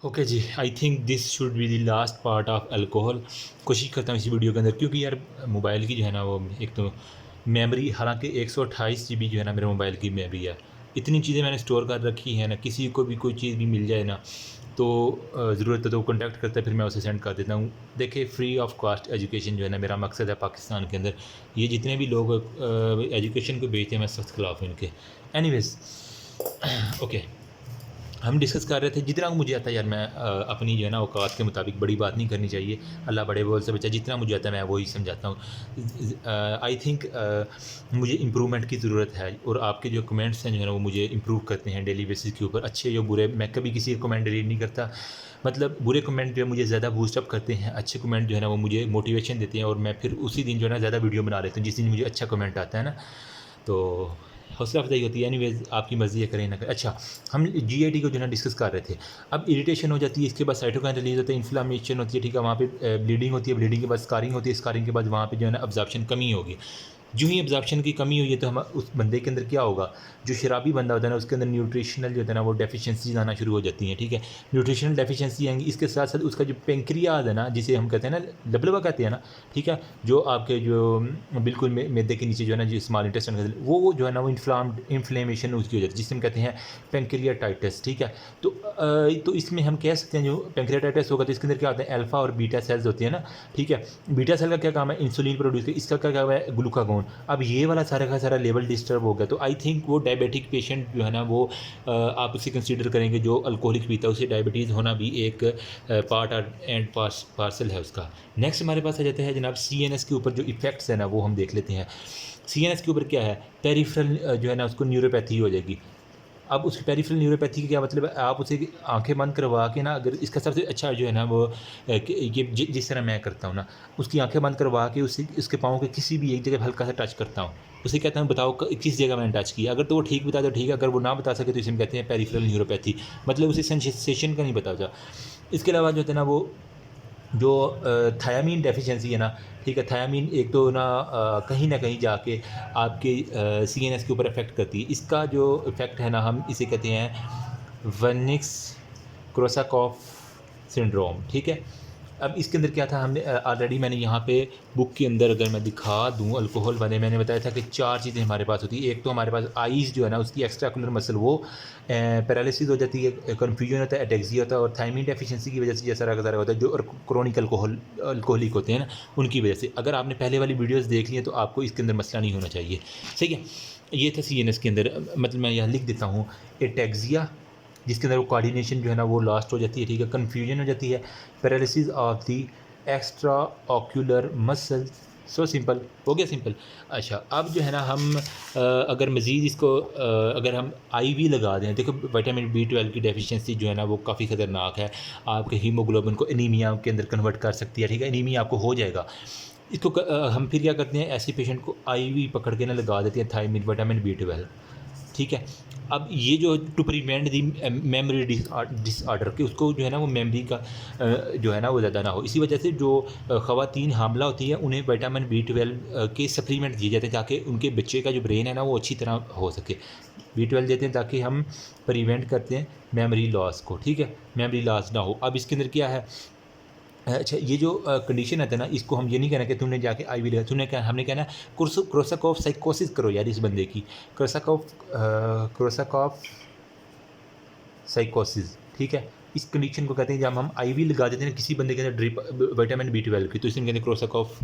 Okay जी, I think this should be the last part of alcohol. कोशिश करता हूँ इसी वीडियो के अंदर, क्योंकि यार मोबाइल की जो है ना वो एक तो मेमोरी, हालांकि 128 जीबी जो है ना मेरे मोबाइल की मेमोरी है। इतनी चीज़ें मैंने स्टोर कर रखी हैं ना, किसी को भी कोई चीज़ भी मिल जाए ना तो ज़रूरत है तो वो कॉन्टैक्ट करता है, फिर मैं उसे सेंड कर देता हूँ। देखिए, फ्री ऑफ कॉस्ट एजुकेशन जो है ना मेरा मकसद है पाकिस्तान के अंदर। ये जितने भी लोग एजुकेशन को बेचते हैं, मैं सख्त खिलाफ हूँ इनके। एनीवेज, ओके, हम डिस्कस कर रहे थे जितना मुझे आता है यार, मैं अपनी जो है ना औकात के मुताबिक, बड़ी बात नहीं करनी चाहिए। अल्लाह बड़े बोल से बचा, जितना मुझे आता है मैं वही समझाता हूँ। आई थिंक मुझे इम्प्रूवमेंट की ज़रूरत है, और आपके जो कमेंट्स हैं जो है ना वो मुझे इम्प्रूव करते हैं डेली बेसिस के ऊपर, अच्छे जो बुरे। मैं कभी किसी का कमेंट डिलीट नहीं करता, मतलब बुरे कमेंट जो है मुझे ज़्यादा बूस्टअप करते हैं, अच्छे कमेंट जो है ना वो मुझे मोटिवेशन देते हैं, और मैं फिर उसी दिन जो है ना ज़्यादा वीडियो बना लेता हूँ जिस दिन मुझे अच्छा कमेंट आता है ना। तो हौसला अफ़ज़ाई होती है। एनीवेज़, आपकी मर्ज़ी है, करें ना करें। अच्छा, हम जीआईटी को जो है ना डिस्कस कर रहे थे। अब इरिटेशन हो जाती है, इसके बाद साइटोकाइन रिलीज़ होता है, इन्फ्लेमेशन होती है, ठीक है, वहाँ पे ब्लीडिंग होती है, ब्लीडिंग के बाद स्कारिंग होती है, स्कारिंग के बाद वहाँ पे जो है ना अब्ज़ॉर्प्शन कमी होगी। यूँ ही अब्ज़ॉर्प्शन की कमी हुई है तो हम उस बंदे के अंदर क्या होगा, जो शराबी बंदा होता है ना उसके अंदर न्यूट्रिशनल जो होता है ना वो डेफिशिएंसीज़ आना शुरू हो जाती हैं, ठीक है। न्यूट्रिशनल डेफिशिएंसी आएँगी, इसके साथ-साथ उसका जो पैंक्रियाज़ है ना, जिसे हम कहते हैं ना, लबलबा कहते हैं ना, ठीक है, जो आपके जो बिल्कुल मैदे के नीचे जो है ना, जो स्मॉल इंटेस्टाइन वो जो है ना वो इन्फ्लेमेशन उसकी हो जाती है, जिसे हम कहते हैं पैंक्रियाटाइटिस, ठीक है। तो इसमें हम कह सकते हैं जो पैंक्रियाटाइटिस होगा तो इसके अंदर क्या होता है, अल्फ़ा और बीटा सेल्स होती है ना, ठीक है। बीटा सेल का क्या काम है, इंसुलिन प्रोड्यूस कर, इसका क्या काम है, ग्लूकागोन। अब ये वाला सारा का सारा लेवल डिस्टर्ब हो गया तो आई थिंक वो डायबिटिक पेशेंट जो है ना वो आप उसे कंसीडर करेंगे, जो अल्कोहलिक पीता है उसे डायबिटीज़ होना भी एक पार्ट एंड पार्सल है उसका। नेक्स्ट हमारे पास आ जाता है जनाब सीएनएस के ऊपर जो इफ़ेक्ट्स है ना वो हम देख लेते हैं। सीएनएस के ऊपर क्या है, पेरिफेरल जो है ना उसको न्यूरोपैथी हो जाएगी। अब उसकी पेरिफेरल न्यूरोपैथी का क्या मतलब है, आप उसे आँखें बंद करवा के ना, अगर इसका सबसे अच्छा जो है ना वो कि ये जिस तरह मैं करता हूँ ना, उसकी आँखें बंद करवा के उसे उसके पाँव के किसी भी एक जगह हल्का सा टच करता हूँ। उसे कहता हूँ बताओ किस जगह मैंने टच किया, अगर तो वो ठीक बता दो ठीक है, अगर वो ना बता सके तो इसे हम कहते हैं पेरिफेरल न्यूरोपैथी, मतलब उसे सेंसेशन का नहीं पता होता। इसके अलावा जो होता है ना वो जो थायामीन डेफिशिएंसी है ना, ठीक है, थायामीन एक तो ना कहीं न कहीं जाके आपके सीएनएस के ऊपर इफ़ेक्ट करती है। इसका जो इफ़ेक्ट है ना हम इसे कहते हैं वर्निक्स कोर्साकॉफ सिंड्रोम, ठीक है। अब इसके अंदर क्या था, हमने ऑलरेडी मैंने यहाँ पे बुक के अंदर अगर मैं दिखा दूँ अल्कोहल वाले, मैंने बताया था कि 4 चीज़ें हमारे पास होती है। एक तो हमारे पास आइज़ जो है ना उसकी एक्स्ट्राकुलर मसल वो पैरालिसिस हो जाती है, कन्फ्यूजन होता है, एटेक्सिया होता है, और थायमीन डेफिशिएंसी की वजह से जैसा सारा होता है, जो क्रोनिक अल्कोहलिक होते हैं ना उनकी वजह से। अगर आपने पहले वाली वीडियोज़ देख ली हैं तो आपको इसके अंदर मसला नहीं होना चाहिए, सही है। ये था सीएनएस के अंदर, मतलब मैं यहाँ लिख देता हूँ, एटेक्सिया, जिसके अंदर वो कोऑर्डिनेशन जो है ना वो लॉस्ट हो जाती है, ठीक है, कन्फ्यूजन हो जाती है, paralysis of the extra ocular muscles. So simple हो गया, सिंपल। अच्छा, अब जो है ना हम अगर मज़ीद इसको अगर हम आईवी लगा दें, देखो विटामिन B12 की डेफिशिएंसी जो है ना वो काफ़ी ख़तरनाक है, आपके हीमोग्लोबिन को एनीमिया के अंदर कन्वर्ट कर सकती है, ठीक है, एनीमिया आपको हो जाएगा। इसको हम फिर क्या करते हैं, ऐसे पेशेंट को आईवी पकड़ के ना लगा देते हैं थायमिन विटामिन B12, ठीक है। अब ये जो to prevent the memory disorder कि उसको जो है ना वो मेमोरी का जो है ना वो ज़्यादा ना हो, इसी वजह से जो ख़वातीन हामला होती है उन्हें विटामिन B12 के सप्लीमेंट दिए जाते हैं ताकि उनके बच्चे का जो ब्रेन है ना वो अच्छी तरह हो सके। B12 देते हैं ताकि हम प्रिवेंट करते हैं मेमोरी लॉस को, ठीक है, मेमोरी लॉस ना हो। अब इसके अंदर क्या है, अच्छा, ये जो कंडीशन है ना, इसको हम ये नहीं कहना कि तुमने जाके आईवी लिया, तूने क्या, हमने कहना क्रोसाकॉफ साइकोसिस करो यार इस बंदे की, क्रोसाकॉफ साइकोसिस, ठीक है। इस कंडीशन को कहते हैं जब हम आईवी लगा देते हैं किसी बंदे के अंदर ड्रिप विटामिन B12 की, तो इसे कहते हैं क्रोसाकॉफ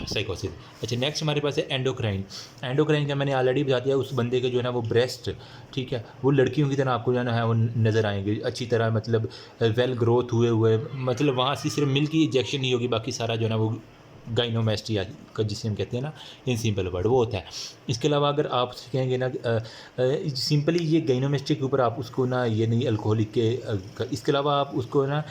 साइकोसिस। अच्छा, नेक्स्ट हमारे पास है एंडोक्राइन। एंडोक्राइन का मैंने ऑलरेडी बता दिया, उस बंदे के जो है ना वो ब्रेस्ट, ठीक है, वो लड़कियों की तरह आपको जो है वो नज़र आएंगे अच्छी तरह, मतलब वेल ग्रोथ हुए हुए, मतलब वहाँ से सिर्फ मिल्क की इंजेक्शन ही होगी, बाकी सारा जो है ना वो गाइनोमेस्टिया का जिसे हम कहते हैं ना इन सिंपल वर्ड वो होता है। इसके अलावा अगर आप कहेंगे ना सिंपली ये गाइनोमेस्टिया के ऊपर आप उसको ना ये नहीं अल्कोहलिक के इसके अलावा आप उसको ना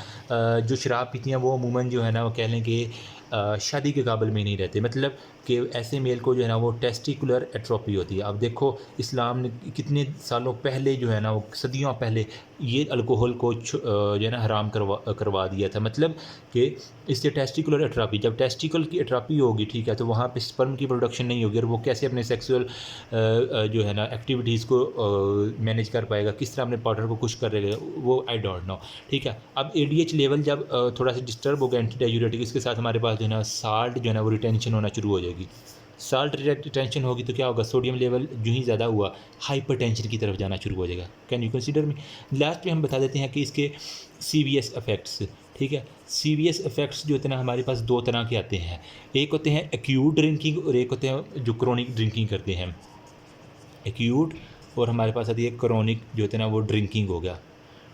जो शराब पीती हैं वो अमूमन जो है ना वो कह लें कि शादी के काबिल में नहीं रहते, मतलब कि ऐसे मेल को जो है ना वो टेस्टिकुलर एट्रोफी होती है। अब देखो इस्लाम ने कितने सालों पहले जो है ना वो सदियों पहले ये अल्कोहल को जो है ना हराम करवा दिया था, मतलब कि इससे टेस्टिकुलर एट्रोफी, जब टेस्टिकल की एट्रोफी होगी, ठीक है, तो वहाँ पे स्पर्म की प्रोडक्शन नहीं होगी और वो कैसे अपने सेक्सुअल जो है ना एक्टिविटीज़ को मैनेज कर पाएगा, किस तरह अपने पार्टनर को खुश करेगा, वो आई डोंट नो। ठीक है, अब एडीएच लेवल जब थोड़ा सा डिस्टर्ब होगा एंटी डाययूरेटिक, इसके साथ हमारे पास जो है ना साल्ट जो है ना वो रिटेंशन होना शुरू हो जाएगी। साल्ट रिटेंशन होगी तो क्या होगा, सोडियम लेवल जो ही ज़्यादा हुआ हाइपरटेंशन की तरफ जाना शुरू हो जाएगा। Can you consider me. Last में हम बता देते हैं कि इसके सीवीएस इफेक्ट्स। ठीक है, सीवीएस इफेक्ट्स जो होते हैं ना हमारे पास दो तरह के आते हैं, एक होते हैं एक्यूट ड्रिंकिंग और एक होते हैं जो क्रोनिक ड्रिंकिंग करते हैं। एक्यूट और हमारे पास आती है क्रोनिक जो होते हैं ना वो ड्रिंकिंग हो गया।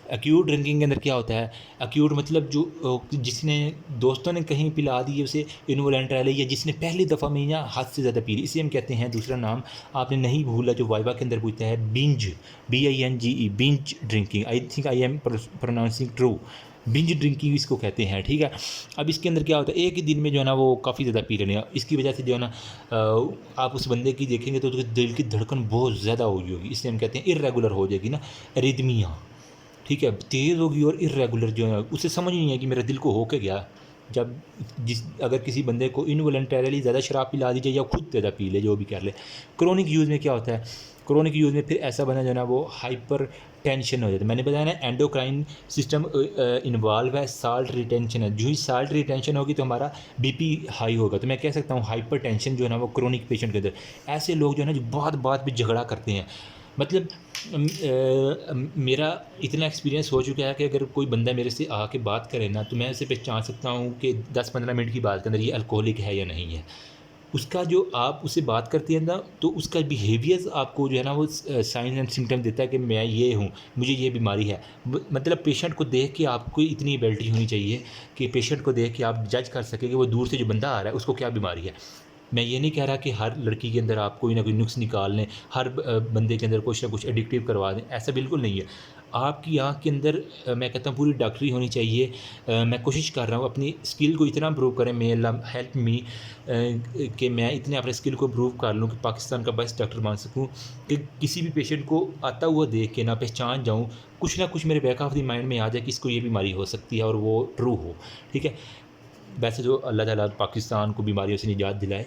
एक्यूट ड्रिंकिंग के अंदर क्या होता है, एक्यूट मतलब जो जिसने दोस्तों ने कहीं पिला दी है उसे इनवॉलंटरली, या जिसने पहली दफ़ा में या हद से ज़्यादा पी ली, इसे हम कहते हैं, दूसरा नाम आपने नहीं भूला जो वाइवा के अंदर पूछता है, binge, BINGE, binge drinking. I think I am pronouncing true, binge drinking इसको कहते हैं। ठीक है, अब इसके अंदर क्या होता है, एक ही दिन में जो है ना वो काफ़ी ज़्यादा पी लेने, इसकी वजह से जो है ना आप उस बंदे की देखेंगे तो उसके दिल की धड़कन बहुत ज़्यादा होगी, इसलिए हम कहते हैं इरेगुलर हो जाएगी ना, एरिदमिया। ठीक है, तेज़ होगी और इरेगुलर जो है उसे समझ नहीं है कि मेरे दिल को हो के गया। जब अगर किसी बंदे को इनवॉलंटरली ज़्यादा शराब पिला दी जाए या खुद ज़्यादा पी ले, जो भी कर ले। क्रोनिक यूज़ में क्या होता है, क्रोनिक यूज़ में फिर ऐसा बना जो है ना वो हाइपर टेंशन हो जाता है। मैंने बताया ना एंडोक्राइन सिस्टम इन्वॉल्व है, साल्ट रिटेंशन है, जो ही साल्ट रिटेंशन होगी तो हमारा बीपी हाई होगा। तो मैं कह सकता हूँ हाइपर टेंशन जो है ना वो क्रोनिक पेशेंट के अंदर, ऐसे लोग जो है ना जो बात बात पे झगड़ा करते हैं, मतलब मेरा इतना एक्सपीरियंस हो चुका है कि अगर कोई बंदा मेरे से आके बात करे ना तो मैं उसे पहचान सकता हूँ कि 10-15 मिनट की बात के अंदर ये अल्कोहलिक है या नहीं है। उसका जो आप उससे बात करती हैं ना तो उसका बिहेवियर आपको जो है ना वो साइन एंड सिम्टम देता है कि मैं ये हूँ, मुझे ये बीमारी है। मतलब पेशेंट को देख के आपको इतनी एबिलिटी होनी चाहिए कि पेशेंट को देख के आप जज कर सकें कि वो दूर से जो बंदा आ रहा है उसको क्या बीमारी है। मैं ये नहीं कह रहा कि हर लड़की के अंदर आप कोई ना कोई नुक्स निकाल लें, हर बंदे के अंदर कुछ ना कुछ एडिक्टिव करवा दें, ऐसा बिल्कुल नहीं है। आपकी आँख के अंदर मैं कहता हूँ पूरी डॉक्टरी होनी चाहिए। मैं कोशिश कर रहा हूँ अपनी स्किल को इतना इम्प्रूव करें, मे अल्लाह हेल्प मी, कि मैं इतने अपने स्किल को इम्प्रूव कर लूँ कि पाकिस्तान का बेस्ट डॉक्टर बन सकूँ, कि किसी भी पेशेंट को आता हुआ देख के ना पहचान जाऊँ, कुछ ना कुछ मेरे बैक ऑफ द माइंड में आ जाए कि इसको ये बीमारी हो सकती है और वो ट्रू हो। ठीक है, वैसे तो अल्लाह ताला पाकिस्तान को बीमारियों से निजात दिलाए,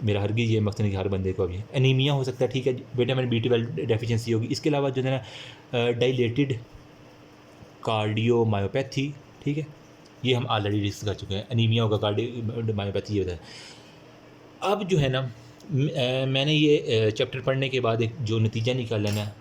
मेरा हरगिज़ ये मकसद नहीं कि हर बंदे को अभी एनीमिया हो सकता है। ठीक है, विटामिन B12 डेफिशिएंसी होगी। इसके अलावा जो है ना डायलेटेड कार्डियोमायोपैथी, ठीक है, ये हम ऑलरेडी डिस्कस कर चुके हैं। एनीमिया होगा, कार्डियोमायोपैथी ये होता है। अब जो है ना मैंने ये चैप्टर पढ़ने के बाद एक जो नतीजा निकाला ना,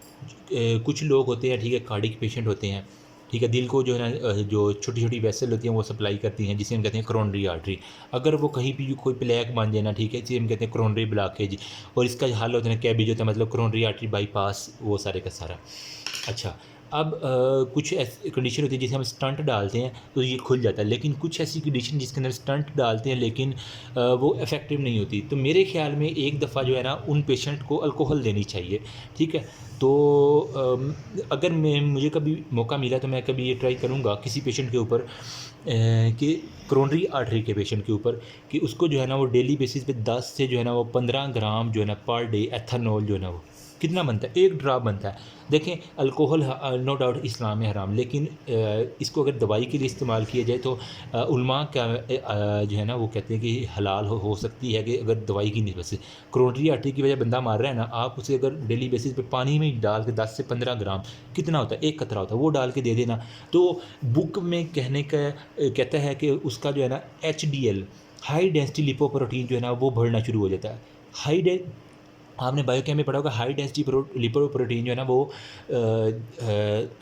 कुछ लोग होते हैं, ठीक है, कार्डिक पेशेंट होते हैं, ठीक है, दिल को जो है ना जो छोटी छोटी वेसल होती हैं वो सप्लाई करती हैं, जिसे हम कहते हैं कोरोनरी आर्टरी। अगर वो कहीं भी कोई प्लेक बन जाए ना, ठीक है, इसे हम कहते हैं कोरोनरी ब्लॉकेज, और इसका हल होता है ना कैबेज होता है, मतलब कोरोनरी आर्टरी बाईपास, वो सारे का सारा। अच्छा, अब कुछ ऐसी कंडीशन होती है जिसे हम स्टंट डालते हैं तो ये खुल जाता है, लेकिन कुछ ऐसी कंडीशन जिसके अंदर स्टंट डालते हैं लेकिन वो इफ़ेक्टिव नहीं होती। तो मेरे ख़्याल में एक दफ़ा जो है ना उन पेशेंट को अल्कोहल देनी चाहिए। ठीक है, तो अगर मुझे कभी मौका मिला तो मैं कभी ये ट्राई करूँगा किसी पेशेंट के ऊपर, कि कोरोनरी आर्टरी के पेशेंट के ऊपर, कि उसको जो है ना वो डेली बेसिस पे 10 से जो है ना वो 15 ग्राम जो है ना पर डे एथेनॉल जो है ना वो कितना बनता है, 1 ड्रॉप बनता है। देखें अल्कोहल नो डाउट इस्लाम में हराम, लेकिन इसको अगर दवाई के लिए इस्तेमाल किया जाए तो उलमा का जो है ना वो कहते हैं कि हलाल हो सकती है, कि अगर दवाई की निस्बत से कोरोनरी आर्टरी की वजह बंदा मार रहा है ना, आप उसे अगर डेली बेसिस पे पानी में डाल के 10 से 15 ग्राम, कितना होता है, 1 कतरा होता है, वो डाल के दे देना, तो बुक में कहता है कि उसका जो है ना HDL, हाई डेंसिटी लिपोप्रोटीन जो है ना वो बढ़ना शुरू हो जाता है। आपने बायोकेम में पढ़ा होगा, हाई डेंसिटी लिपोप्रोटीन जो है ना वो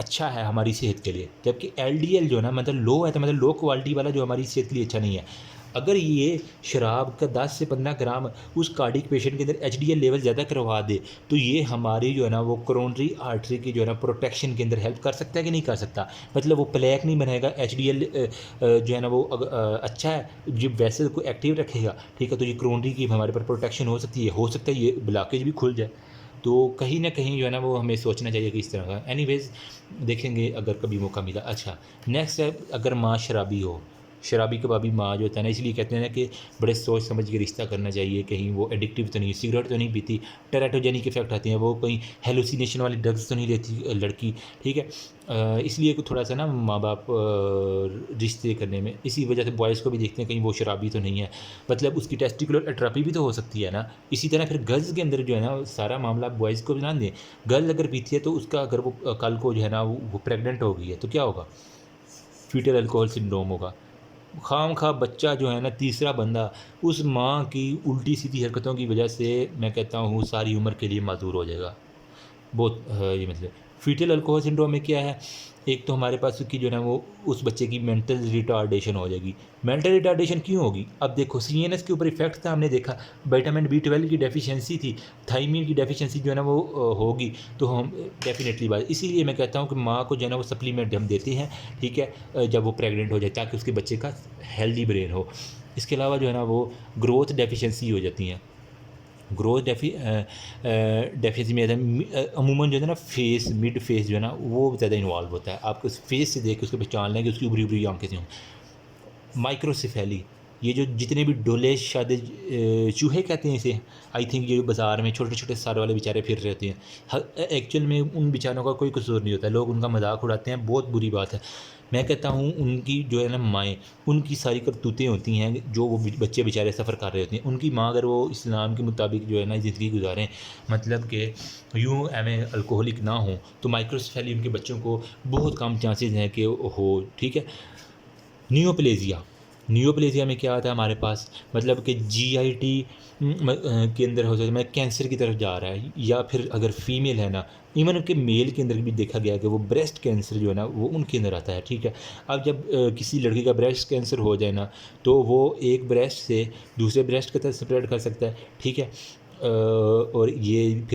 अच्छा है हमारी सेहत के लिए, जबकि LDL जो है ना मतलब लो है, तो मतलब लो क्वालिटी वाला जो हमारी सेहत के लिए अच्छा नहीं है। अगर ये शराब का 10 से 15 ग्राम उस कार्डिक पेशेंट के अंदर HDL लेवल ज़्यादा करवा दे तो ये हमारी जो है ना वो कोरोनरी आर्टरी की जो है ना प्रोटेक्शन के अंदर हेल्प कर सकता है कि नहीं कर सकता। मतलब वो प्लेक नहीं बनाएगा, HDL जो है ना वो अच्छा है, जब वेसल को एक्टिव रखेगा, ठीक है, तो ये कोरोनरी की हमारे पर प्रोटेक्शन हो सकती है, हो सकता है ये ब्लॉकेज भी खुल जाए। तो कहीं ना कहीं जो है ना वो हमें सोचना चाहिए कि इस तरह का। एनीवेज देखेंगे अगर कभी मौका मिला। अच्छा, नेक्स्ट है, अगर माँ शराबी हो, शराबी कबाबी माँ जो होता है ना, इसलिए कहते हैं ना कि बड़े सोच समझ के रिश्ता करना चाहिए, कहीं वो एडिक्टिव तो नहीं, सिगरेट तो नहीं पीती, टेराटोजेनिक इफेक्ट आते हैं, वो कहीं हेलुसिनेशन वाली ड्रग्स तो नहीं लेती लड़की, ठीक है। इसलिए थोड़ा सा ना माँ बाप रिश्ते करने में इसी वजह से बॉयज़ को भी देखते हैं कहीं वो शराबी तो नहीं है, मतलब उसकी टेस्टिकुलर एट्रोफी भी तो हो सकती है ना। इसी तरह फिर गर्ल्स के अंदर जो है ना सारा मामला बॉयज़ को भी ना दें। गर्ल अगर पीती है तो उसका अगर वो कल को जो है ना वो प्रेग्नेंट हो गई है तो क्या होगा, फीटल अल्कोहल सिंड्रोम होगा। खामखा बच्चा जो है ना तीसरा बंदा उस माँ की उल्टी सीधी हरकतों की वजह से मैं कहता हूँ सारी उम्र के लिए माजूर हो जाएगा। बहुत ये मतलब फीटल अल्कोहल सिंड्रोम में क्या है, एक तो हमारे पास उसकी जो है ना वो उस बच्चे की मेंटल रिटार्डेशन हो जाएगी। मेंटल रिटार्डेशन क्यों होगी, अब देखो सीएनएस के ऊपर इफेक्ट था, हमने देखा विटामिन बी 12 की डेफिशिएंसी थी, थायमीन की डेफिशिएंसी जो है ना वो होगी, तो हम डेफिनेटली बात, इसीलिए मैं कहता हूँ कि माँ को जो है ना वो सप्लीमेंट हम देते हैं, ठीक है, जब वो प्रेग्नेंट हो जाए ताकि उसके बच्चे का हेल्दी ब्रेन हो। इसके अलावा जो है ना वो ग्रोथ डेफिशिएंसी हो जाती हैं, ग्रोथ डेफिनेसी में अमूमन जो है ना फेस मिड फेस जो है ना वो ज़्यादा इन्वॉल्व होता है। आप उस फेस से देख के उसको पहचान लें कि उसकी उभरी उभरी आंखें से हों। माइक्रोसिफेली, ये जो जितने भी डोले शादे चूहे कहते हैं इसे, आई थिंक ये बाज़ार में छोटे छोटे सार वाले बेचारे फिर रहते हैं, एक्चुअल में उन बेचारों का कोई कसूर नहीं होता, लोग उनका मजाक उड़ाते हैं, बहुत बुरी बात है। मैं कहता हूँ उनकी जो है ना माएँ, उनकी सारी करतूतें होती हैं जो वो बच्चे बेचारे सफ़र कर रहे होते हैं, उनकी माँ अगर वो इस्लाम के मुताबिक जो है ना ज़िंदगी गुजारें, मतलब कि यूँ एम अल्कोहलिक ना हो, तो माइक्रोसेफेली उनके बच्चों को बहुत कम चांसेस हैं कि हो, ठीक है। नियोप्लेज़िया, नियोप्लेज़िया में क्या आता है हमारे पास, मतलब कि जीआईटी के अंदर हो सकता है मतलब कैंसर की तरफ जा रहा है, या फिर अगर फीमेल है ना, इवन के मेल के अंदर भी देखा गया है कि वो ब्रेस्ट कैंसर जो है ना वो उनके अंदर आता है, ठीक है। अब जब किसी लड़की का ब्रेस्ट कैंसर हो जाए ना, तो वो एक ब्रेस्ट से दूसरे ब्रेस्ट की तरफ स्प्रेड कर सकता है, ठीक है। और ये